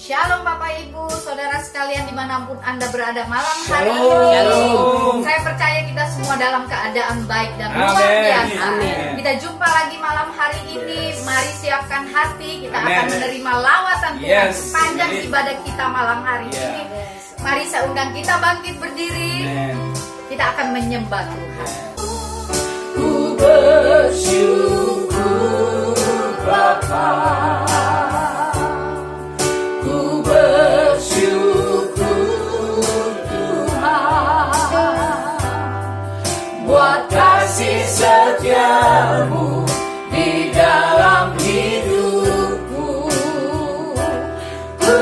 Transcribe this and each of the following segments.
Shalom Bapak Ibu, Saudara sekalian dimanapun Anda berada malam hari ini. Shalom. Saya percaya kita semua dalam keadaan baik dan luar Amin. biasa. Amin. Kita jumpa lagi malam hari ini. Mari siapkan hati, kita Amin. akan menerima lawatan Tuhan Yes. sepanjang Amin. ibadah kita malam hari Yeah. ini. Mari saya undang kita bangkit berdiri. Amen. Kita akan menyembah Tuhan. Ku bersyukur Bapa, ku bersyukur Tuhan buat kasih setiamu di dalam hidupku. Ku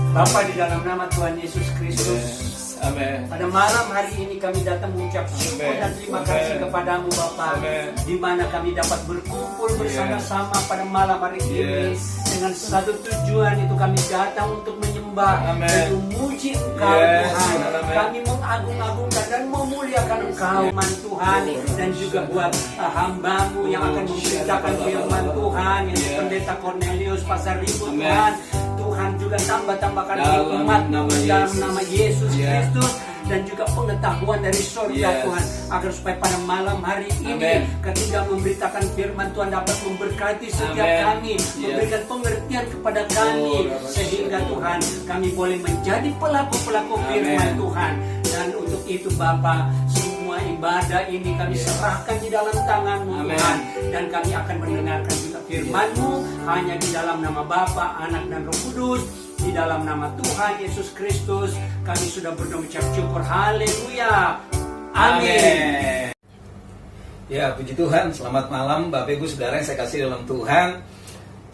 Bapa, di dalam nama Tuhan Yesus Kristus, Amin. pada malam hari ini kami datang mengucap syukur Amen. dan terima kasih Amen. kepadamu Bapa, Amen. di mana kami dapat berkumpul bersama-sama pada malam hari ini Yes. dengan satu tujuan, itu kami datang untuk menyembah Amen. dan memuji Engkau Yes. Tuhan. Amen. Kami mengagung-agungkan dan memuliakan Engkau firman Tuhan, dan juga buat hamba-Mu yang akan memberitakan firman Tuhan, yang Yeah. Pendeta Cornelius Pasar Ribu. Amen. Tuhan, Tuhan juga tambahkan Dalam umat nama dalam Yesus. nama Yesus Yeah. Kristus, dan juga pengetahuan dari surga. Yes. Tuhan, agar supaya pada malam hari ini Amen. ketika memberitakan firman Tuhan dapat memberkati setiap Amen. kami, Yes. memberikan pengertian kepada kami, Oh, sehingga Tuhan kami boleh menjadi pelaku-pelaku firman Amen. Tuhan. Dan untuk itu Bapa, semua ibadah ini kami Yes. serahkan di dalam tangan-Mu Amen. Tuhan, dan kami akan mendengarkan juga firman-Mu hanya di dalam nama Bapa, Anak dan Roh Kudus. Di dalam nama Tuhan Yesus Kristus kami sudah berdoa mengucap syukur. Haleluya. Amin. Ya, puji Tuhan. Selamat malam Bapak Ibu Saudara yang saya kasih dalam Tuhan.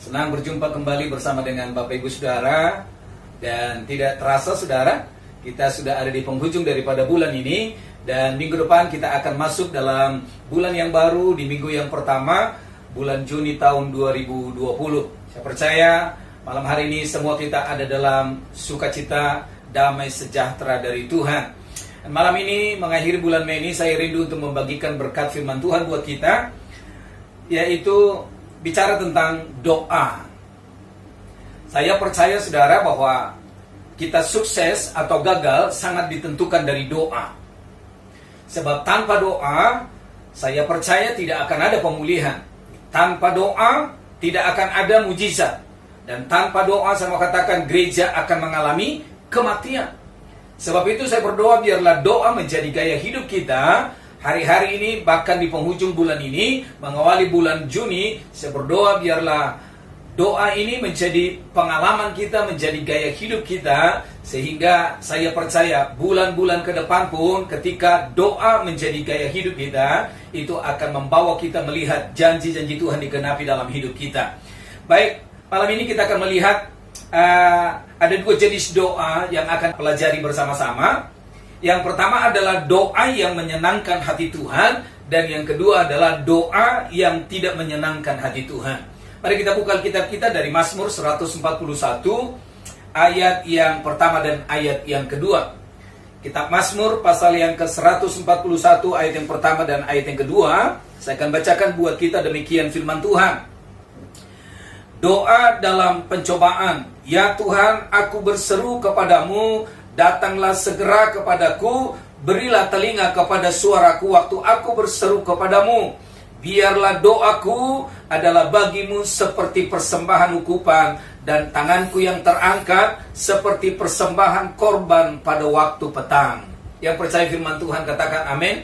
Senang berjumpa kembali bersama dengan Bapak Ibu Saudara. Dan tidak terasa Saudara, kita sudah ada di penghujung daripada bulan ini. Dan minggu depan kita akan masuk dalam bulan yang baru, di minggu yang pertama, bulan Juni tahun 2020. Saya percaya malam hari ini semua kita ada dalam sukacita, damai sejahtera dari Tuhan. Dan malam ini mengakhiri bulan Mei ini, saya rindu untuk membagikan berkat firman Tuhan buat kita, yaitu bicara tentang doa. Saya percaya Saudara bahwa kita sukses atau gagal sangat ditentukan dari doa. Sebab tanpa doa, saya percaya tidak akan ada pemulihan. Tanpa doa, tidak akan ada mujizat. Dan tanpa doa, saya mau katakan gereja akan mengalami kematian. Sebab itu saya berdoa biarlah doa menjadi gaya hidup kita hari-hari ini, bahkan di penghujung bulan ini, mengawali bulan Juni. Saya berdoa biarlah doa ini menjadi pengalaman kita, menjadi gaya hidup kita, sehingga saya percaya bulan-bulan ke depan pun ketika doa menjadi gaya hidup kita, itu akan membawa kita melihat janji-janji Tuhan digenapi dalam hidup kita. Baik, malam ini kita akan melihat ada dua jenis doa yang akan pelajari bersama-sama. Yang pertama adalah doa yang menyenangkan hati Tuhan, dan yang kedua adalah doa yang tidak menyenangkan hati Tuhan. Mari kita buka Alkitab kita dari Mazmur 141 ayat yang pertama dan ayat yang kedua. Kitab Mazmur pasal yang ke-141 ayat yang pertama dan ayat yang kedua. Saya akan bacakan buat kita demikian firman Tuhan. Doa dalam pencobaan. Ya Tuhan, aku berseru kepadamu, datanglah segera kepadaku, berilah telinga kepada suaraku waktu aku berseru kepadamu. Biarlah doaku adalah bagimu seperti persembahan ukupan, dan tanganku yang terangkat seperti persembahan korban pada waktu petang. Yang percaya firman Tuhan katakan amin.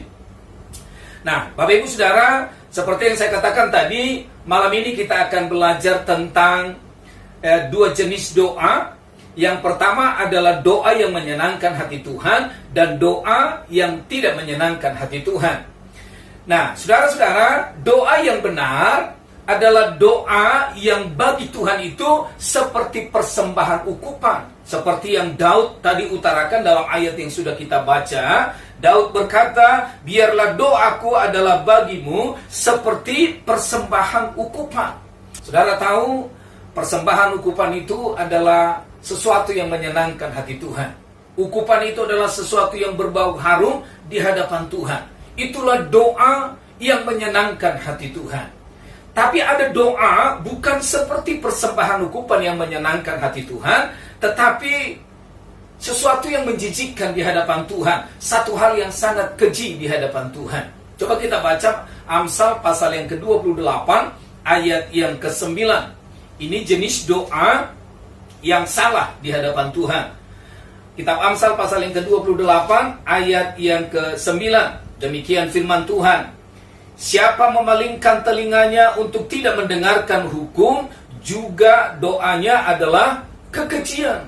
Nah, Bapak Ibu Saudara, seperti yang saya katakan tadi, malam ini kita akan belajar tentang dua jenis doa. Yang pertama adalah doa yang menyenangkan hati Tuhan dan doa yang tidak menyenangkan hati Tuhan. Nah, saudara-saudara, doa yang benar adalah doa yang bagi Tuhan itu seperti persembahan ukupan. Seperti yang Daud tadi utarakan dalam ayat yang sudah kita baca. Daud berkata, biarlah doaku adalah bagimu seperti persembahan ukupan. Saudara tahu, persembahan ukupan itu adalah sesuatu yang menyenangkan hati Tuhan. Ukupan itu adalah sesuatu yang berbau harum di hadapan Tuhan. Itulah doa yang menyenangkan hati Tuhan. Tapi ada doa bukan seperti persembahan ukupan yang menyenangkan hati Tuhan, tetapi sesuatu yang menjijikkan di hadapan Tuhan. Satu hal yang sangat keji di hadapan Tuhan. Coba kita baca Amsal pasal yang ke-28 ayat yang ke-9. Ini jenis doa yang salah di hadapan Tuhan. Kitab Amsal pasal yang ke-28 ayat yang ke-9. Demikian firman Tuhan. Siapa memalingkan telinganya untuk tidak mendengarkan hukum, juga doanya adalah kekejian.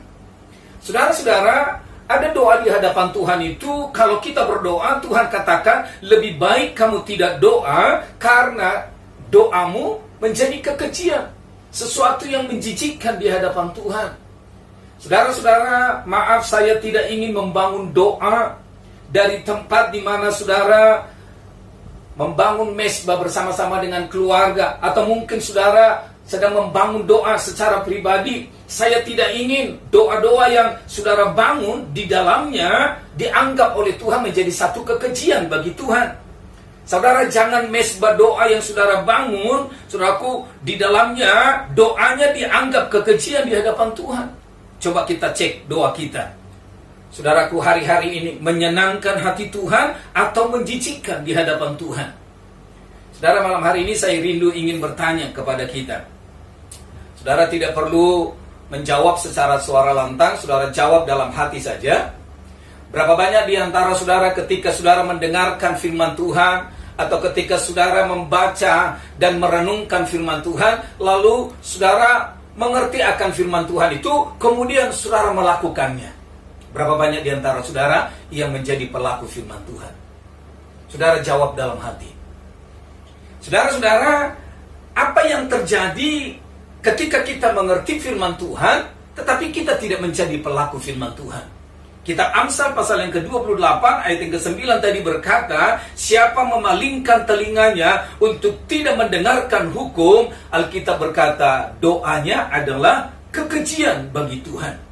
Saudara-saudara, ada doa di hadapan Tuhan itu, kalau kita berdoa, Tuhan katakan, lebih baik kamu tidak doa, karena doamu menjadi kekejian. Sesuatu yang menjijikkan di hadapan Tuhan. Saudara-saudara, maaf saya tidak ingin membangun doa dari tempat di mana saudara membangun mesbah bersama-sama dengan keluarga, atau mungkin saudara sedang membangun doa secara pribadi. Saya tidak ingin doa-doa yang saudara bangun di dalamnya dianggap oleh Tuhan menjadi satu kekejian bagi Tuhan. Saudara, jangan mesbah doa yang saudara bangun, saudaraku, di dalamnya doanya dianggap kekejian di hadapan Tuhan. Coba kita cek doa kita. Saudaraku, hari-hari ini menyenangkan hati Tuhan atau menjijikkan di hadapan Tuhan? Saudara, malam hari ini saya rindu ingin bertanya kepada kita. Saudara tidak perlu menjawab secara suara lantang, saudara jawab dalam hati saja. Berapa banyak di antara saudara ketika saudara mendengarkan firman Tuhan, atau ketika saudara membaca dan merenungkan firman Tuhan, lalu saudara mengerti akan firman Tuhan itu, kemudian saudara melakukannya? Berapa banyak di antara saudara yang menjadi pelaku firman Tuhan? Saudara jawab dalam hati. Saudara-saudara, apa yang terjadi ketika kita mengerti firman Tuhan, tetapi kita tidak menjadi pelaku firman Tuhan? Kitab Amsal pasal yang ke-28 ayat yang ke-9 tadi berkata, siapa memalingkan telinganya untuk tidak mendengarkan hukum, Alkitab berkata, doanya adalah kekejian bagi Tuhan.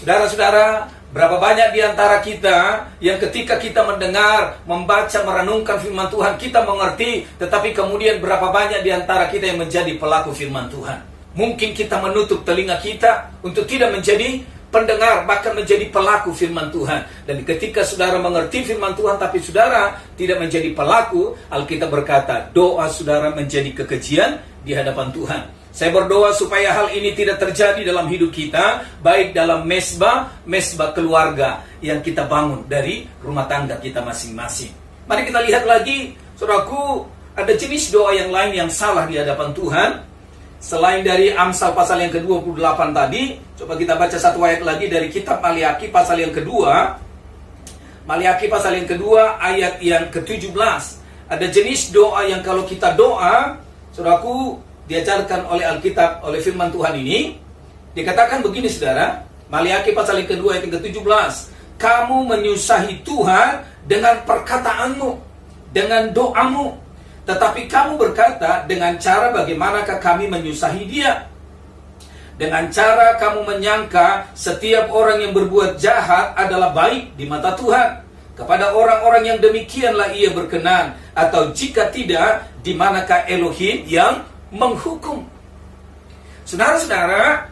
Saudara-saudara, berapa banyak di antara kita yang ketika kita mendengar, membaca, merenungkan firman Tuhan, kita mengerti, tetapi kemudian berapa banyak di antara kita yang menjadi pelaku firman Tuhan? Mungkin kita menutup telinga kita untuk tidak menjadi pendengar, bahkan menjadi pelaku firman Tuhan. Dan ketika saudara mengerti firman Tuhan, tapi saudara tidak menjadi pelaku, Alkitab berkata, doa saudara menjadi kekejian di hadapan Tuhan. Saya berdoa supaya hal ini tidak terjadi dalam hidup kita, baik dalam mesbah keluarga yang kita bangun dari rumah tangga kita masing-masing. Mari kita lihat lagi, saudaraku, ada jenis doa yang lain yang salah di hadapan Tuhan. Selain dari Amsal pasal yang ke-28 tadi, coba kita baca satu ayat lagi dari kitab Maliaki pasal yang kedua. Maliaki pasal yang kedua ayat yang ke-17. Ada jenis doa yang kalau kita doa, saudaraku, diajarkan oleh Alkitab, oleh firman Tuhan ini, dikatakan begini saudara, Maliaki pasal yang kedua ayat yang ke-17, kamu menyusahi Tuhan dengan perkataanmu, dengan doamu, tetapi kamu berkata, dengan cara bagaimanakah kami menyusahi dia? Dengan cara kamu menyangka setiap orang yang berbuat jahat adalah baik di mata Tuhan. Kepada orang-orang yang demikianlah ia berkenan, atau jika tidak, di manakah Elohim yang menghukum? Saudara-saudara,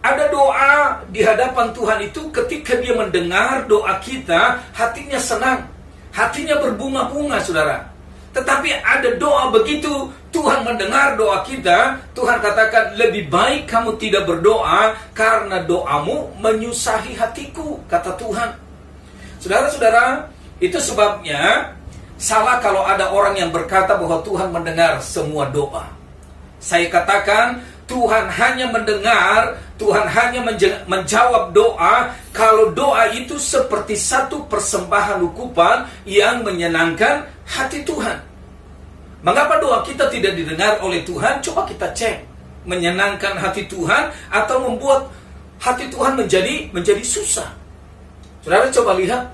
ada doa di hadapan Tuhan itu ketika dia mendengar doa kita, hatinya senang, hatinya berbunga-bunga, saudara. Tetapi ada doa begitu Tuhan mendengar doa kita, Tuhan katakan, lebih baik kamu tidak berdoa karena doamu menyusahi hatiku, kata Tuhan. Saudara-saudara, itu sebabnya salah kalau ada orang yang berkata bahwa Tuhan mendengar semua doa. Saya katakan Tuhan hanya mendengar, Tuhan hanya menjawab doa kalau doa itu seperti satu persembahan hukuman yang menyenangkan hati Tuhan. Mengapa doa kita tidak didengar oleh Tuhan? Coba kita cek. Menyenangkan hati Tuhan atau membuat hati Tuhan menjadi susah. Saudara coba lihat,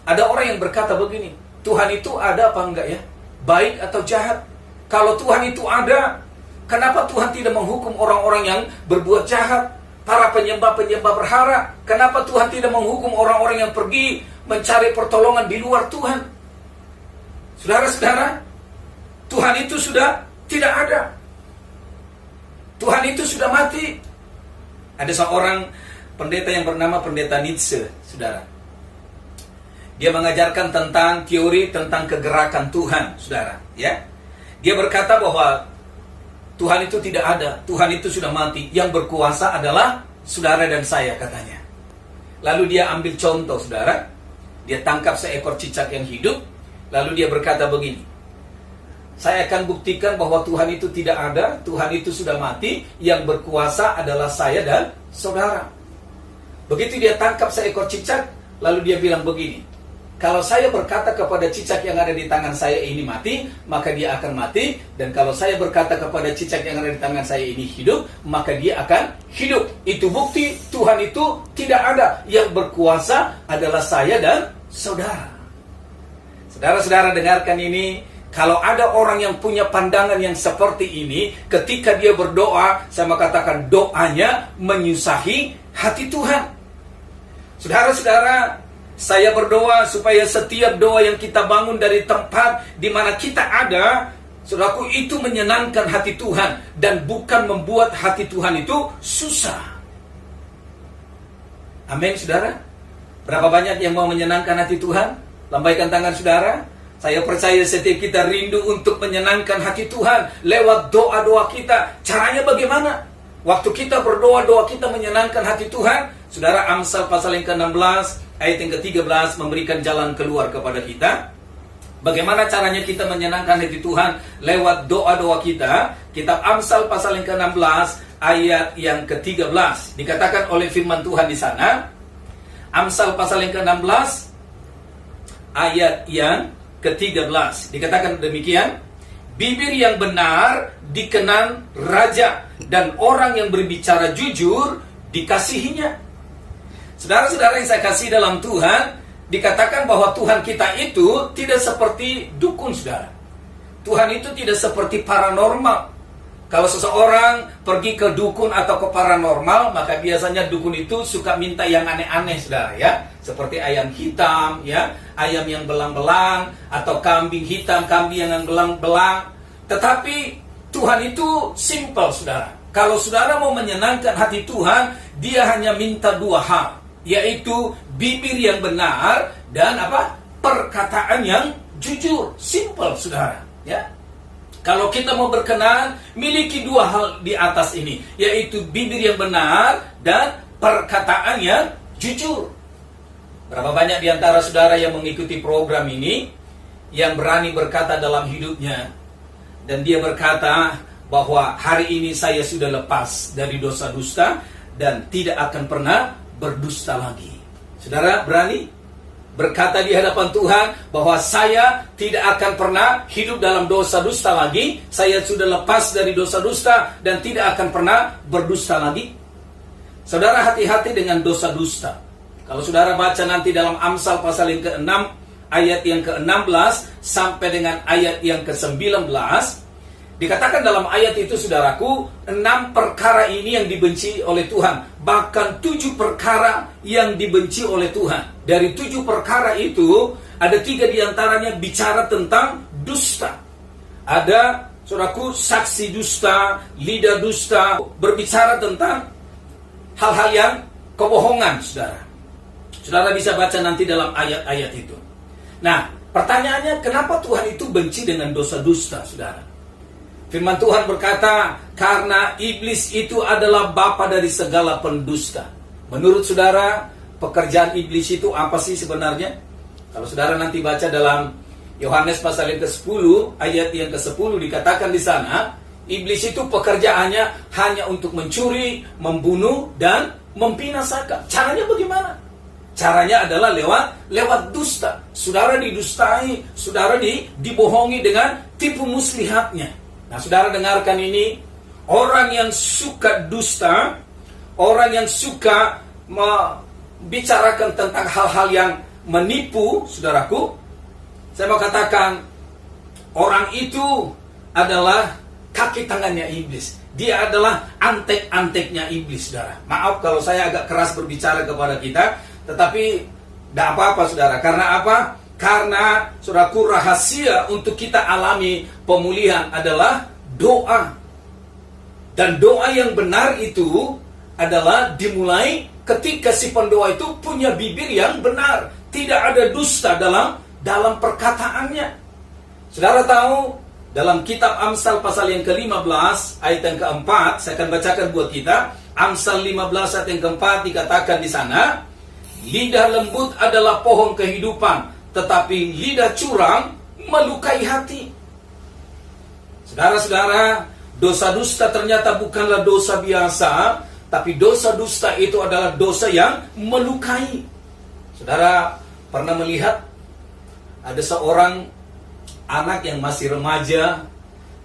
ada orang yang berkata begini, Tuhan itu ada apa enggak ya? Baik atau jahat? Kalau Tuhan itu ada, kenapa Tuhan tidak menghukum orang-orang yang berbuat jahat? Para penyembah-penyembah berhala. Kenapa Tuhan tidak menghukum orang-orang yang pergi mencari pertolongan di luar Tuhan? Saudara-saudara, Tuhan itu sudah tidak ada. Tuhan itu sudah mati. Ada seorang pendeta yang bernama Pendeta Nietzsche, saudara. Dia mengajarkan tentang teori tentang kegerakan Tuhan, saudara. Ya, dia berkata bahwa Tuhan itu tidak ada, Tuhan itu sudah mati. Yang berkuasa adalah saudara dan saya, katanya. Lalu dia ambil contoh, saudara. Dia tangkap seekor cicak yang hidup. Lalu dia berkata begini, saya akan buktikan bahwa Tuhan itu tidak ada, Tuhan itu sudah mati, yang berkuasa adalah saya dan saudara. Begitu dia tangkap seekor cicak, lalu dia bilang begini, kalau saya berkata kepada cicak yang ada di tangan saya ini mati, maka dia akan mati. Dan kalau saya berkata kepada cicak yang ada di tangan saya ini hidup, maka dia akan hidup. Itu bukti Tuhan itu tidak ada, yang berkuasa adalah saya dan saudara. Saudara-saudara dengarkan ini. Kalau ada orang yang punya pandangan yang seperti ini, ketika dia berdoa, saya mau katakan doanya menyusahi hati Tuhan. Saudara-saudara, saya berdoa supaya setiap doa yang kita bangun dari tempat di mana kita ada, saudaraku, itu menyenangkan hati Tuhan dan bukan membuat hati Tuhan itu susah. Amin, saudara. Berapa banyak yang mau menyenangkan hati Tuhan? Lambaikan tangan, saudara. Saya percaya setiap kita rindu untuk menyenangkan hati Tuhan lewat doa-doa kita. Caranya bagaimana? Waktu kita berdoa, doa kita menyenangkan hati Tuhan. Saudara, Amsal pasal yang ke-16, ayat yang ke-13 memberikan jalan keluar kepada kita. Bagaimana caranya kita menyenangkan hati Tuhan lewat doa-doa kita? Kitab Amsal pasal yang ke-16, ayat yang ke-13. Dikatakan oleh firman Tuhan di sana. Amsal pasal yang ke-16, ayat yang ke-13. Dikatakan demikian, bibir yang benar dikenan raja, dan orang yang berbicara jujur dikasihinya. Saudara-saudara yang saya kasih dalam Tuhan, dikatakan bahwa Tuhan kita itu tidak seperti dukun, saudara. Tuhan itu tidak seperti paranormal. Kalau seseorang pergi ke dukun atau ke paranormal, maka biasanya dukun itu suka minta yang aneh-aneh, saudara, ya. Seperti ayam hitam, ya, ayam yang belang-belang, atau kambing hitam, kambing yang belang-belang. Tetapi Tuhan itu simple, saudara. Kalau saudara mau menyenangkan hati Tuhan, dia hanya minta dua hal, yaitu bibir yang benar dan apa? Perkataan yang jujur. Simple, saudara, ya. Kalau kita mau berkenan, miliki dua hal di atas ini, yaitu bibir yang benar dan perkataan yang jujur. Berapa banyak di antara saudara yang mengikuti program ini yang berani berkata dalam hidupnya, dan dia berkata bahwa hari ini saya sudah lepas dari dosa dusta dan tidak akan pernah berdusta lagi. Saudara berani berkata di hadapan Tuhan bahwa saya tidak akan pernah hidup dalam dosa dusta lagi, saya sudah lepas dari dosa dusta dan tidak akan pernah berdusta lagi. Saudara, hati-hati dengan dosa dusta. Kalau saudara baca nanti dalam Amsal pasal yang ke-6, ayat yang ke-16 sampai dengan ayat yang ke-19, dikatakan dalam ayat itu, saudaraku, 6 perkara ini yang dibenci oleh Tuhan. Bahkan 7 perkara yang dibenci oleh Tuhan. Dari 7 perkara itu, ada 3 diantaranya bicara tentang dusta. Ada, saudaraku, saksi dusta, lidah dusta, berbicara tentang hal-hal yang kebohongan, saudara. Saudara bisa baca nanti dalam ayat-ayat itu. Nah, pertanyaannya, kenapa Tuhan itu benci dengan dosa dusta, saudara? Firman Tuhan berkata, karena iblis itu adalah bapa dari segala pendusta. Menurut saudara, pekerjaan iblis itu apa sih sebenarnya? Kalau saudara nanti baca dalam Yohanes pasal yang ke-10, ayat yang ke-10 dikatakan di sana, iblis itu pekerjaannya hanya untuk mencuri, membunuh, dan membinasakan. Caranya bagaimana? Caranya adalah lewat dusta. Saudara didustai, saudara dibohongi dengan tipu muslihatnya. Nah, saudara dengarkan ini, orang yang suka dusta, orang yang suka membicarakan tentang hal-hal yang menipu, saudaraku, saya mau katakan, orang itu adalah kaki tangannya iblis. Dia adalah antek-anteknya iblis, saudara. Maaf kalau saya agak keras berbicara kepada kita, tetapi tidak apa-apa, saudara. Karena apa? Karena, saudaraku, rahasia untuk kita alami pemulihan adalah doa. Dan doa yang benar itu adalah dimulai ketika si pendoa itu punya bibir yang benar. Tidak ada dusta dalam perkataannya. Saudara tahu, dalam kitab Amsal pasal yang ke-15 ayat yang ke-4, saya akan bacakan buat kita. Amsal 15 ayat yang ke-4 dikatakan di sana, lidah lembut adalah pohon kehidupan, tetapi lidah curang melukai hati. Saudara-saudara, dosa dusta ternyata bukanlah dosa biasa, tapi dosa dusta itu adalah dosa yang melukai. Saudara pernah melihat ada seorang anak yang masih remaja,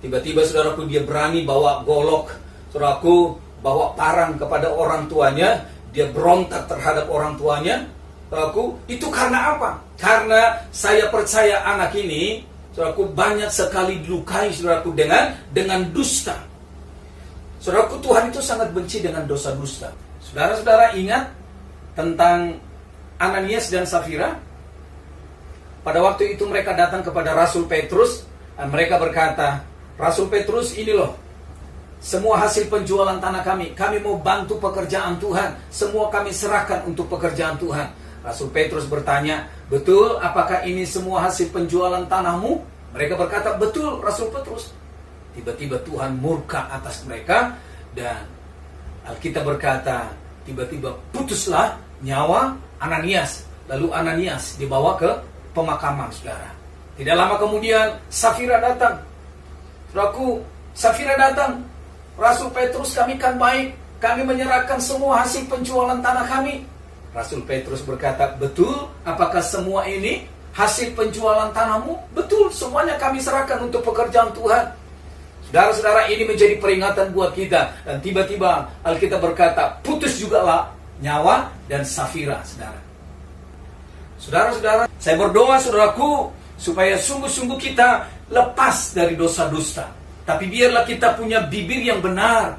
tiba-tiba saudaraku dia berani bawa golok, saudaraku bawa parang kepada orang tuanya, dia berontak terhadap orang tuanya. Saudaraku, itu karena apa? Karena saya percaya anak ini, saudaraku, banyak sekali dilukai, saudaraku, dengan dusta. Saudaraku, Tuhan itu sangat benci dengan dosa dusta. Saudara-saudara ingat tentang Ananias dan Safira? Pada waktu itu mereka datang kepada Rasul Petrus, dan mereka berkata, Rasul Petrus, ini loh, semua hasil penjualan tanah kami mau bantu pekerjaan Tuhan, semua kami serahkan untuk pekerjaan Tuhan. Rasul Petrus bertanya, betul, apakah ini semua hasil penjualan tanahmu? Mereka berkata, betul, Rasul Petrus. Tiba-tiba Tuhan murka atas mereka, dan Alkitab berkata, tiba-tiba putuslah nyawa Ananias. Lalu Ananias dibawa ke pemakaman, saudara. Tidak lama kemudian Safira datang. Saudaraku, Safira datang. Rasul Petrus, kami kan baik, kami menyerahkan semua hasil penjualan tanah kami. Rasul Petrus berkata, betul, apakah semua ini hasil penjualan tanahmu? Betul, semuanya kami serahkan untuk pekerjaan Tuhan. Saudara-saudara, ini menjadi peringatan buat kita. Dan tiba-tiba Alkitab berkata, putus jugalah nyawa dan Safira, saudara. Saudara-saudara, saya berdoa, saudaraku, supaya sungguh-sungguh kita lepas dari dosa dusta. Tapi biarlah kita punya bibir yang benar,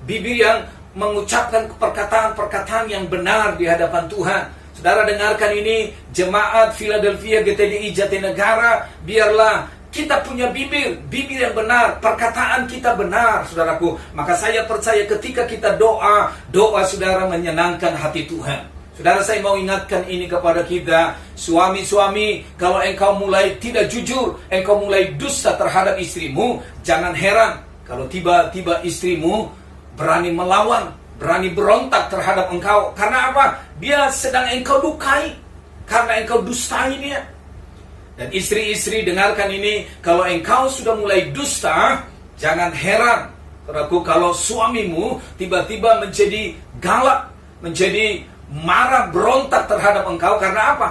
bibir yang mengucapkan perkataan-perkataan yang benar di hadapan Tuhan. Saudara dengarkan ini, jemaat Philadelphia GTDI Jatinegara, biarlah kita punya bibir yang benar, perkataan kita benar, saudaraku. Maka saya percaya ketika kita doa saudara menyenangkan hati Tuhan. Saudara, saya mau ingatkan ini kepada kita, suami-suami, kalau engkau mulai tidak jujur, engkau mulai dusta terhadap istrimu, jangan heran kalau tiba-tiba istrimu berani melawan, berani berontak terhadap engkau. Karena apa? Dia sedang engkau dukai, karena engkau dustai dia. Dan istri-istri dengarkan ini, kalau engkau sudah mulai dusta, jangan heran, saudaraku, kalau suamimu tiba-tiba menjadi galak, menjadi marah, berontak terhadap engkau. Karena apa?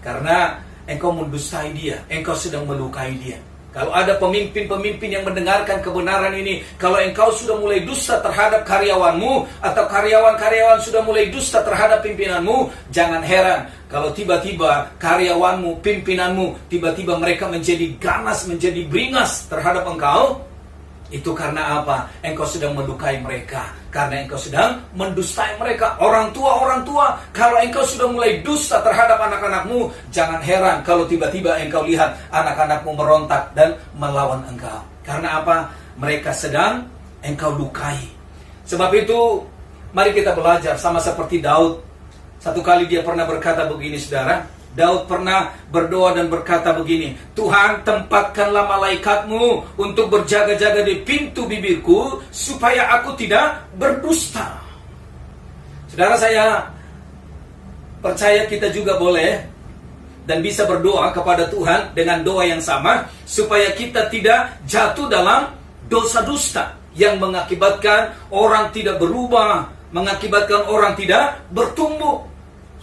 Karena engkau mendustai dia, engkau sedang melukai dia. Kalau ada pemimpin-pemimpin yang mendengarkan kebenaran ini, kalau engkau sudah mulai dusta terhadap karyawanmu, atau karyawan-karyawan sudah mulai dusta terhadap pimpinanmu, jangan heran kalau tiba-tiba karyawanmu, pimpinanmu, tiba-tiba mereka menjadi ganas, menjadi beringas terhadap engkau. Itu karena apa? Engkau sedang melukai mereka, karena engkau sedang mendustai mereka. Orang tua, kalau engkau sudah mulai dusta terhadap anak-anakmu, jangan heran kalau tiba-tiba engkau lihat anak-anakmu merontak dan melawan engkau. Karena apa? Mereka sedang engkau lukai. Sebab itu, mari kita belajar sama seperti Daud. Satu kali dia pernah berkata begini, saudara. Daud pernah berdoa dan berkata begini, Tuhan, tempatkanlah malaikatmu untuk berjaga-jaga di pintu bibirku, supaya aku tidak berdusta. Saudara, saya percaya kita juga boleh dan bisa berdoa kepada Tuhan dengan doa yang sama, supaya kita tidak jatuh dalam dosa dusta yang mengakibatkan orang tidak berubah, mengakibatkan orang tidak bertumbuh.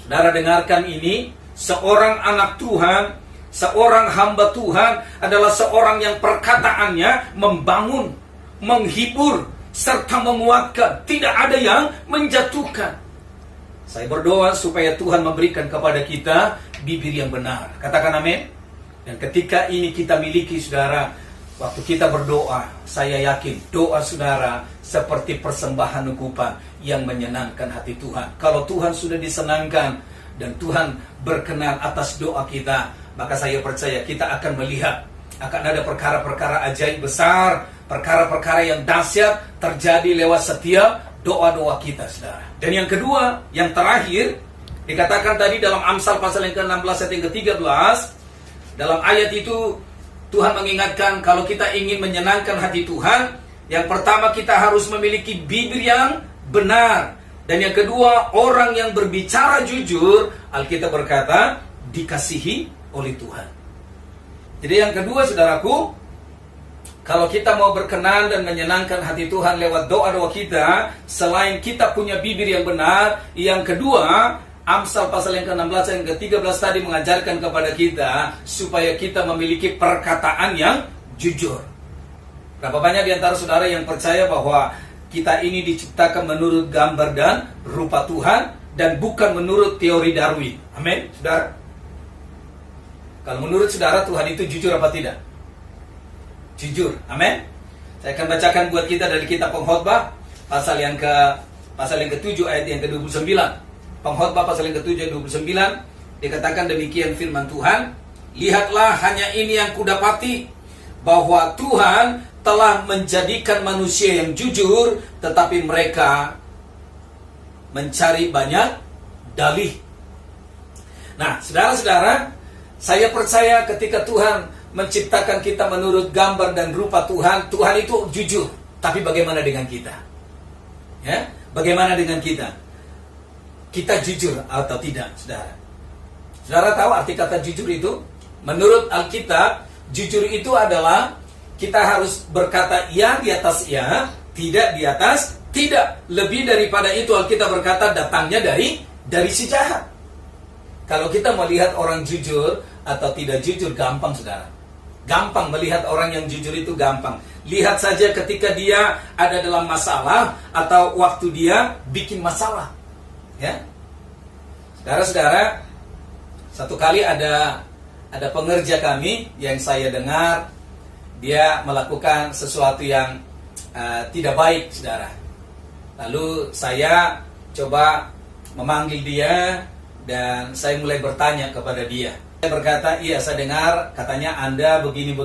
Saudara dengarkan ini, seorang anak Tuhan, seorang hamba Tuhan adalah seorang yang perkataannya membangun, menghibur, serta menguatkan. Tidak ada yang menjatuhkan. Saya berdoa supaya Tuhan memberikan kepada kita bibir yang benar. Katakan amin. Dan ketika ini kita miliki, saudara, waktu kita berdoa, saya yakin doa saudara seperti persembahan ukupan yang menyenangkan hati Tuhan. Kalau Tuhan sudah disenangkan dan Tuhan berkenan atas doa kita, maka saya percaya kita akan melihat akan ada perkara-perkara ajaib besar, perkara-perkara yang dahsyat terjadi lewat setiap doa-doa kita, saudara. Dan yang kedua, yang terakhir, dikatakan tadi dalam Amsal pasal yang ke-16 ayat yang ke-13, dalam ayat itu Tuhan mengingatkan kalau kita ingin menyenangkan hati Tuhan, yang pertama kita harus memiliki bibir yang benar. Dan yang kedua, orang yang berbicara jujur, Alkitab berkata, dikasihi oleh Tuhan. Jadi yang kedua, saudaraku, kalau kita mau berkenan dan menyenangkan hati Tuhan lewat doa-doa kita, selain kita punya bibir yang benar, yang kedua, Amsal pasal yang ke-16 dan ke-13 tadi mengajarkan kepada kita supaya kita memiliki perkataan yang jujur. Berapa banyak di antara saudara yang percaya bahwa kita ini diciptakan menurut gambar dan rupa Tuhan dan bukan menurut teori Darwin? Amin, saudara. Kalau menurut saudara Tuhan itu jujur apa tidak? Jujur, amin. Saya akan bacakan buat kita dari kitab Pengkhotbah pasal yang ke-7 ayat yang ke-29. Pengkhotbah pasal yang ke-7 ayat 29 dikatakan demikian firman Tuhan, lihatlah hanya ini yang kudapati, bahwa Tuhan telah menjadikan manusia yang jujur, tetapi mereka mencari banyak dalih. Nah, saudara-saudara, saya percaya ketika Tuhan menciptakan kita menurut gambar dan rupa Tuhan, Tuhan itu jujur. Tapi bagaimana dengan kita? Ya, bagaimana dengan kita? Kita jujur atau tidak, saudara? Saudara tahu arti kata jujur itu? Menurut Alkitab, jujur itu adalah kita harus berkata ya di atas ya, tidak di atas tidak. Lebih daripada itu, Alkitab berkata datangnya dari si jahat. Kalau kita melihat orang jujur atau tidak jujur, gampang, saudara. Gampang melihat orang yang jujur itu, gampang. Lihat saja ketika dia ada dalam masalah atau waktu dia bikin masalah. Ya, saudara-saudara, satu kali ada pengerja kami yang saya dengar dia melakukan sesuatu yang tidak baik, saudara. Lalu saya coba memanggil dia dan saya mulai bertanya kepada dia. Saya berkata, iya saya dengar katanya Anda begini,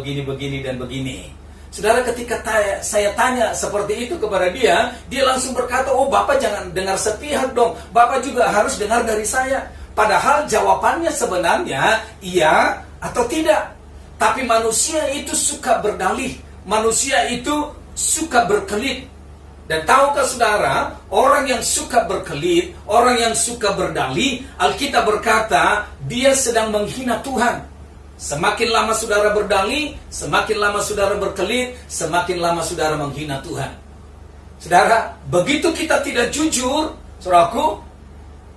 dan begini. Saudara, ketika saya tanya seperti itu kepada dia, dia langsung berkata, oh Bapak jangan dengar sepihak dong, Bapak juga harus dengar dari saya. Padahal jawabannya sebenarnya iya atau tidak. Tapi manusia itu suka berdalih, manusia itu suka berkelit. Dan tahukah saudara, orang yang suka berkelit, orang yang suka berdalih, Alkitab berkata, dia sedang menghina Tuhan. Semakin lama saudara berdalih, semakin lama saudara berkelit, semakin lama saudara menghina Tuhan. Saudara, begitu kita tidak jujur, saudaraku,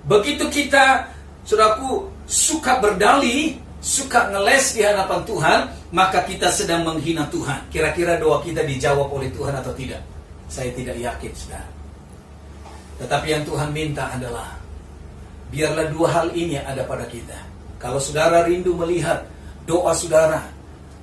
begitu kita, saudaraku, suka berdalih, suka ngeles di hadapan Tuhan, maka kita sedang menghina Tuhan. Kira-kira doa kita dijawab oleh Tuhan atau tidak? Saya tidak yakin, saudara. Tetapi yang Tuhan minta adalah, biarlah dua hal ini ada pada kita. Kalau saudara rindu melihat doa saudara,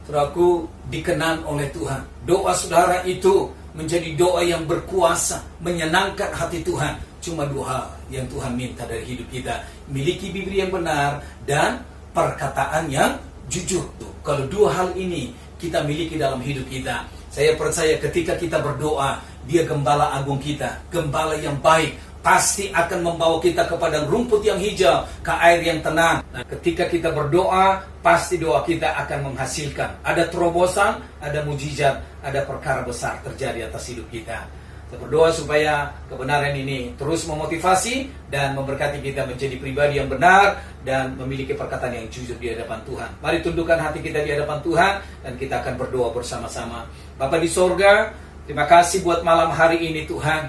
saudaraku, dikenan oleh Tuhan, doa saudara itu menjadi doa yang berkuasa, menyenangkan hati Tuhan, cuma dua hal yang Tuhan minta dari hidup kita. Miliki bibir yang benar dan perkataan yang jujur. Kalau dua hal ini kita miliki dalam hidup kita, saya percaya ketika kita berdoa, Dia gembala agung kita, gembala yang baik, pasti akan membawa kita ke padang rumput yang hijau, ke air yang tenang. Nah, ketika kita berdoa, pasti doa kita akan menghasilkan. Ada terobosan, ada mujizat, ada perkara besar terjadi atas hidup kita. Kita berdoa supaya kebenaran ini terus memotivasi dan memberkati kita menjadi pribadi yang benar dan memiliki perkataan yang jujur di hadapan Tuhan. Mari tundukkan hati kita di hadapan Tuhan dan kita akan berdoa bersama-sama. Bapa di sorga, terima kasih buat malam hari ini Tuhan.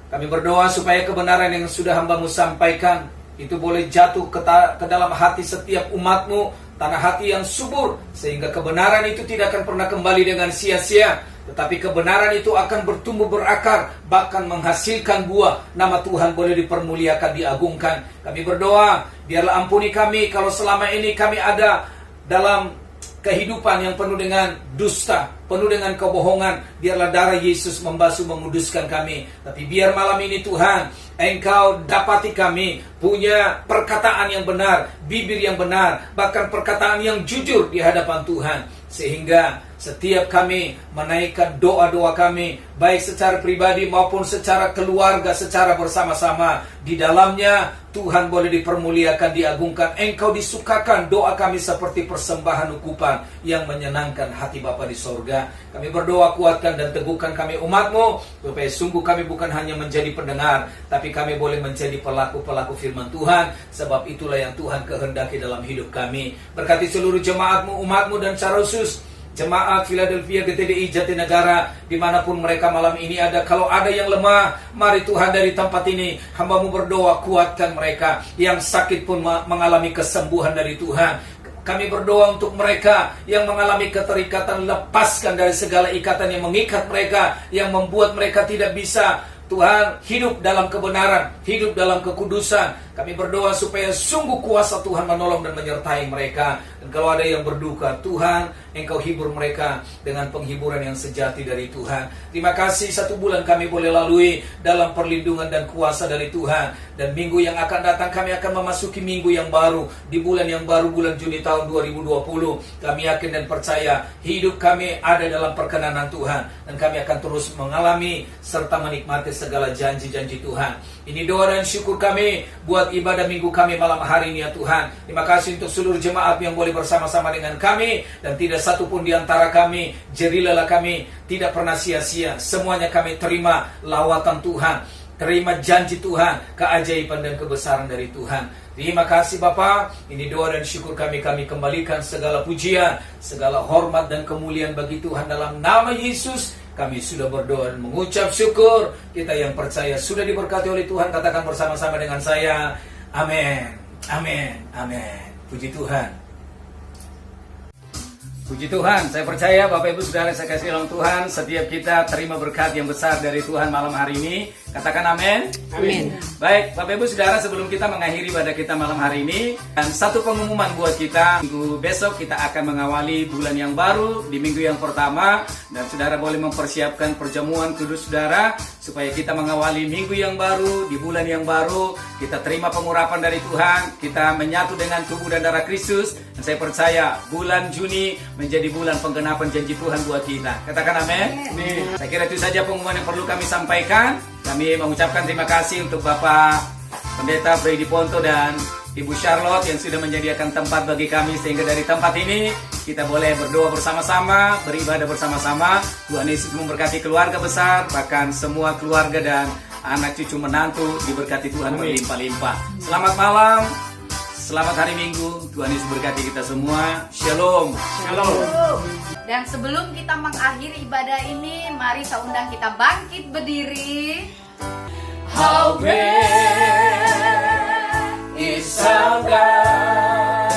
Kami berdoa supaya kebenaran yang sudah hamba-Mu sampaikan itu boleh jatuh ke dalam hati setiap umat-Mu, tanah hati yang subur, sehingga kebenaran itu tidak akan pernah kembali dengan sia-sia, tetapi kebenaran itu akan bertumbuh berakar, bahkan menghasilkan buah. Nama Tuhan boleh dipermuliakan, diagungkan. Kami berdoa, biarlah ampuni kami kalau selama ini kami ada dalam kehidupan yang penuh dengan dusta, penuh dengan kebohongan. Biarlah darah Yesus membasuh, menguduskan kami. Tapi biar malam ini Tuhan, Engkau dapati kami punya perkataan yang benar, bibir yang benar, bahkan perkataan yang jujur di hadapan Tuhan. Sehingga setiap kami menaikkan doa-doa kami, baik secara pribadi maupun secara keluarga, secara bersama-sama, di dalamnya Tuhan boleh dipermuliakan, diagungkan. Engkau disukakan doa kami seperti persembahan ukupan yang menyenangkan hati Bapa di sorga. Kami berdoa, kuatkan dan teguhkan kami umat-Mu, supaya sungguh kami bukan hanya menjadi pendengar, tapi kami boleh menjadi pelaku-pelaku firman Tuhan. Sebab itulah yang Tuhan kehendaki dalam hidup kami. Berkati seluruh jemaat-Mu, umat-Mu, dan secara khusus jemaat Philadelphia GTDI Jatinegara dimanapun mereka malam ini ada. Kalau ada yang lemah, mari Tuhan dari tempat ini hamba-Mu berdoa, kuatkan mereka. Yang sakit pun mengalami kesembuhan dari Tuhan. Kami berdoa untuk mereka yang mengalami keterikatan, lepaskan dari segala ikatan yang mengikat mereka, yang membuat mereka tidak bisa Tuhan hidup dalam kebenaran, hidup dalam kekudusan. Kami berdoa supaya sungguh kuasa Tuhan menolong dan menyertai mereka. Dan kalau ada yang berduka, Tuhan, Engkau hibur mereka dengan penghiburan yang sejati dari Tuhan. Terima kasih 1 bulan kami boleh lalui dalam perlindungan dan kuasa dari Tuhan. Dan minggu yang akan datang kami akan memasuki minggu yang baru. Di bulan yang baru, bulan Juni tahun 2020. Kami yakin dan percaya hidup kami ada dalam perkenanan Tuhan. Dan kami akan terus mengalami serta menikmati segala janji-janji Tuhan. Ini doa dan syukur kami buat ibadah minggu kami malam hari ini ya Tuhan. Terima kasih untuk seluruh jemaat yang boleh bersama-sama dengan kami. Dan tidak satu pun di antara kami, jerilalah kami, tidak pernah sia-sia. Semuanya kami terima lawatan Tuhan, terima janji Tuhan, keajaiban dan kebesaran dari Tuhan. Terima kasih Bapa. Ini doa dan syukur kami kembalikan segala pujian, segala hormat dan kemuliaan bagi Tuhan dalam nama Yesus. Kami sudah berdoa dan mengucap syukur. Kita yang percaya sudah diberkati oleh Tuhan, katakan bersama-sama dengan saya, amin, amin, amin. Puji Tuhan. Puji Tuhan, saya percaya Bapak Ibu Saudara saya kasih dalam Tuhan, setiap kita terima berkat yang besar dari Tuhan malam hari ini. Katakan amin. Amin. Baik, Bapak Ibu Saudara, sebelum kita mengakhiri ibadah kita malam hari ini, dan satu pengumuman buat kita, minggu besok kita akan mengawali bulan yang baru di minggu yang pertama, dan Saudara boleh mempersiapkan perjamuan kudus Saudara supaya kita mengawali minggu yang baru di bulan yang baru. Kita terima pengurapan dari Tuhan, kita menyatu dengan tubuh dan darah Kristus, dan saya percaya bulan Juni menjadi bulan penggenapan janji Tuhan buat kita. Katakan amin. Saya kira itu saja pengumuman yang perlu kami sampaikan. Kami mengucapkan terima kasih untuk Bapak Pendeta Freddy Ponto dan Ibu Charlotte yang sudah menyediakan tempat bagi kami, sehingga dari tempat ini kita boleh berdoa bersama-sama, beribadah bersama-sama. Tuhan Yesus memberkati keluarga besar, bahkan semua keluarga dan anak cucu menantu diberkati Tuhan berlimpah-limpah. Selamat malam, selamat hari Minggu. Tuhan Yesus berkati kita semua. Shalom. Shalom. Dan sebelum kita mengakhiri ibadah ini, mari saya undang kita bangkit berdiri. How great is our God,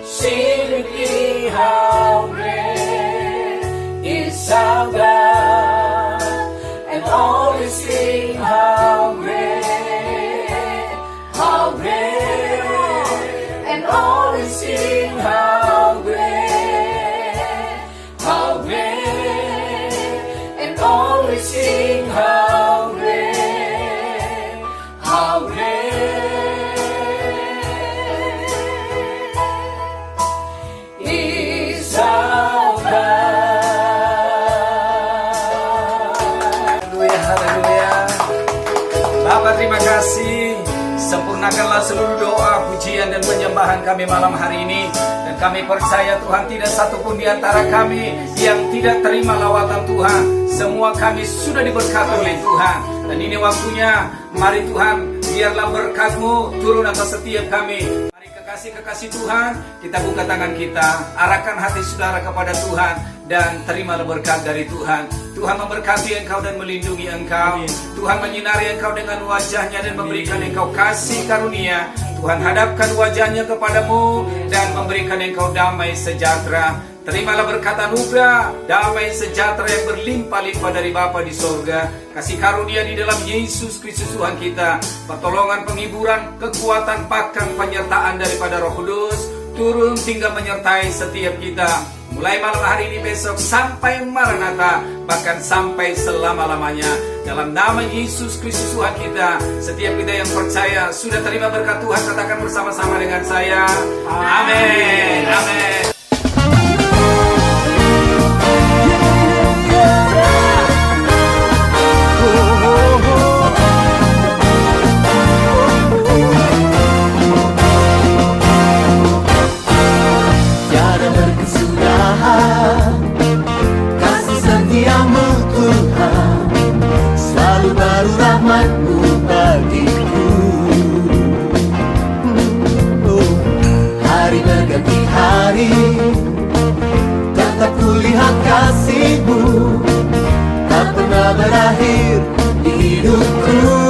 sing with me, how great is our God, and all we sing, how great, and all we sing, how great, and all we sing, how great, is our God. Haleluya, haleluya. Bapa, terima kasih. Sempurnakanlah seluruh doa, pujian dan penyembahan kami malam hari ini. Dan Dan kami percaya Tuhan tidak satupun di antara kami yang tidak terima lawatan Tuhan. Semua kami sudah diberkati oleh Tuhan. Dan ini waktunya, mari Tuhan, biarlah berkat-Mu turun atas setiap kami. Mari kekasih-kekasih Tuhan, kita buka tangan kita, arahkan hati saudara kepada Tuhan, dan terimalah berkat dari Tuhan. Tuhan memberkati engkau dan melindungi engkau. Tuhan menyinari engkau dengan wajahnya dan memberikan engkau kasih karunia. Tuhan hadapkan wajahnya kepadamu dan memberikan engkau damai sejahtera. Terimalah berkat anugerah, damai sejahtera yang berlimpah-limpah dari Bapa di sorga. Kasih karunia di dalam Yesus Kristus Tuhan kita. Pertolongan, penghiburan, kekuatan, bahkan penyertaan daripada Roh Kudus turun tinggal menyertai setiap kita. Mulai malam hari ini, besok sampai Maranatha, bahkan sampai selama-lamanya. Dalam nama Yesus Kristus Tuhan kita, setiap kita yang percaya sudah terima berkat Tuhan, katakan bersama-sama dengan saya. Amin. Amin. Kasih setiamu Tuhan, selalu baru rahmat-Mu bagiku. Hari berganti hari, tetap kulihat kasih-Mu, tak pernah berakhir di hidupku.